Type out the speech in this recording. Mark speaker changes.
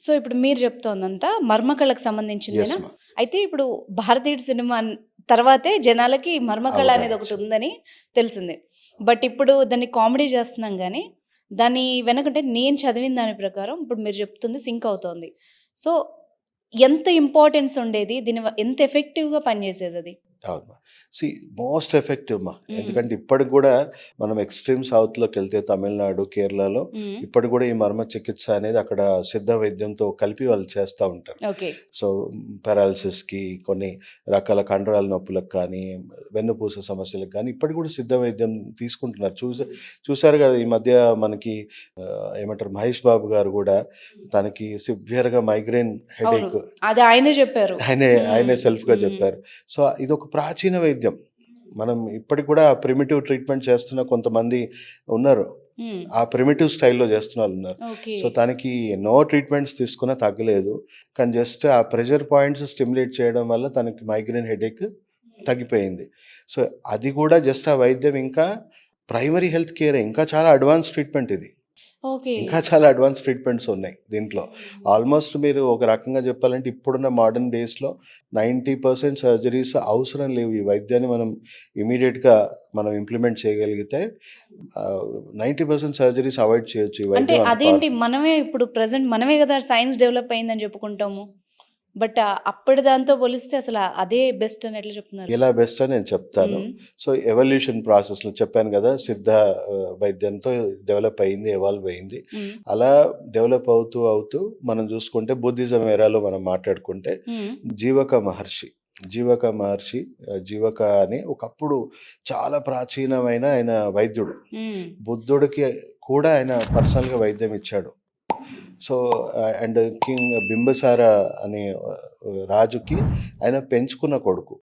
Speaker 1: So, ఇప్పుడు మీరు చెప్తోందంతా మర్మకళకు
Speaker 2: yes
Speaker 1: సంబంధించిందేనా?
Speaker 2: మా.
Speaker 1: అయితే ఇప్పుడు 'భారతీయుడు' సినిమా తర్వాతే జనాలకి మర్మకళ అనేది
Speaker 2: అవగాహనొచ్చింది.
Speaker 1: ఒకటుందని తెలిసింది. బట్ ఇప్పుడు దాన్ని కామెడీ చేస్తున్నాం గానీ, దాని వెనకంటే నేను చదివిన దాని ప్రకారం ఇప్పుడు మీరు చెప్తుంది సింక్ అవుతోంది. సో, ఎంత ఇంపార్టెన్స్ ఉండేది? ఎంత ఎఫెక్టివ్‌గా పనిచేసేదది?
Speaker 2: అవును మా. సీ మోస్ట్ ఎఫెక్టివ్ మా.
Speaker 1: హ్మ్.
Speaker 2: ఎందుకంటే ఇప్పటికి గూడా మనం ఎక్స్‌ట్రీమ్ సౌత్‌లోకెళ్తే తమిళనాడు, కేరళలో
Speaker 1: హ్మ్.
Speaker 2: ఇప్పటికి గూడా ఈ మర్మ చికిత్స అనేది అక్కడ సిద్ధ వైద్యంతో కలిపి వాళ్ళు చేస్తా ఉంటారు.
Speaker 1: ఓకే.
Speaker 2: సో, పారాలిసిస్‌కి కొన్ని రకాల కండరాల నొప్పులకు కానీ, వెన్నుపూస సమస్యలకు కానీ ఇప్పటికి కూడా సిద్ధ వైద్యం తీసుకుంటున్నారు. చూసారు గదా! ఈ మధ్య మనకి ఏమంటారు 'మహేష్ బాబు' గారు గూడా తనకి సివియర్‌గా మైగ్రేన్
Speaker 1: అవును.
Speaker 2: హెడేక్
Speaker 1: అది ఆయనే చెప్పారు.
Speaker 2: ఆయనే
Speaker 1: హ్మ్.
Speaker 2: సెల్ఫ్‌గా
Speaker 1: హ్మ్.
Speaker 2: చెప్పారు. సో, ఇదొక ప్రాచీన వైద్యం. మనం ఇప్పటికి కూడా ప్రిమిటివ్ ట్రీట్మెంట్ చేస్తున్న కొంతమంది ఉన్నారు.
Speaker 1: హ్మ్.
Speaker 2: ఆ ప్రిమిటివ్ స్టైల్‌లో చేస్తున్నోళ్ళున్నారు.
Speaker 1: ఓకే.
Speaker 2: సో, తనకి ఎన్నో ట్రీట్మెంట్స్ తీసుకున్నా తగ్గలేదు. కానీ జస్ట్ ఆ ప్రెషర్ పాయింట్స్ స్టిమ్యులేట్ చేయడం వల్ల తనకి మైగ్రేన్ హెడేక్ తగ్గిపోయింది. సో, అది కూడా జస్ట్ ఆ వైద్యం ఇంకా ప్రైమరీ హెల్త్ కేరే. ఇంకా చాలా అడ్వాన్స్ ట్రీట్మెంట్ ఇది.
Speaker 1: ఓకే.
Speaker 2: ఇంకా చాలా అడ్వాన్స్ ట్రీట్మెంట్స్ ఉన్నాయి దీంట్లో. ఆల్మోస్ట్ మీరు ఒక రకంగా చెప్పాలంటే ఇప్పుడున్న మోడర్న్ డేస్‌లో 90% సర్జరీస్ అవసరం లేవు. ఈ వైద్యాన్ని మనం ఇమ్మీడియేట్‌గా మనం ఇంప్లిమెంట్ చేయగలిగితే 90% సర్జరీస్ అవాయిడ్ చేయొచ్చు. ఈ
Speaker 1: అంటే
Speaker 2: వైద్యం అంత
Speaker 1: అదేంటి
Speaker 2: పవర్‌ఫుల్.
Speaker 1: మనమే ఇప్పుడు ప్రెజెంట్ మనమే గదా సైన్స్ డెవలప్ అయిందని జెప్పుకుంటాము. బట్ అప్పటి దాంతో పోలిస్తే అసల అదే బెస్ట్ అని ఎట్లా చెప్తున్నారు?
Speaker 2: ఎలా బెస్ట్ అని నేను చెప్తాను.
Speaker 1: హ్మ్.
Speaker 2: సో, ఎవల్యూషన్ ప్రాసెస్‌లో చెప్పాను గదా! సిద్ధ వైద్యంతో డెవలప్ అయింది, ఎవాల్వ్ అయింది.
Speaker 1: హ్మ్.
Speaker 2: అలా డెవలప్ అవుతూ మనం చూసుకుంటే బుద్ధిజం ఎరాలో మనం మాట్లాడుకుంటే
Speaker 1: హ్మ్.
Speaker 2: జీవక మహర్షి. జీవక అని ఒకప్పుడు చాలా ప్రాచీనమైన ఆయన వైద్యుడు.
Speaker 1: హ్మ్.
Speaker 2: బుద్ధుడికి కూడా ఆయన పర్సనల్‌గా వైద్యం ఇచ్చాడు. సో, అండ్ కింగ్ బింబిసార అనే రాజుకి ఆయన పెంచుకున్న కొడుకు.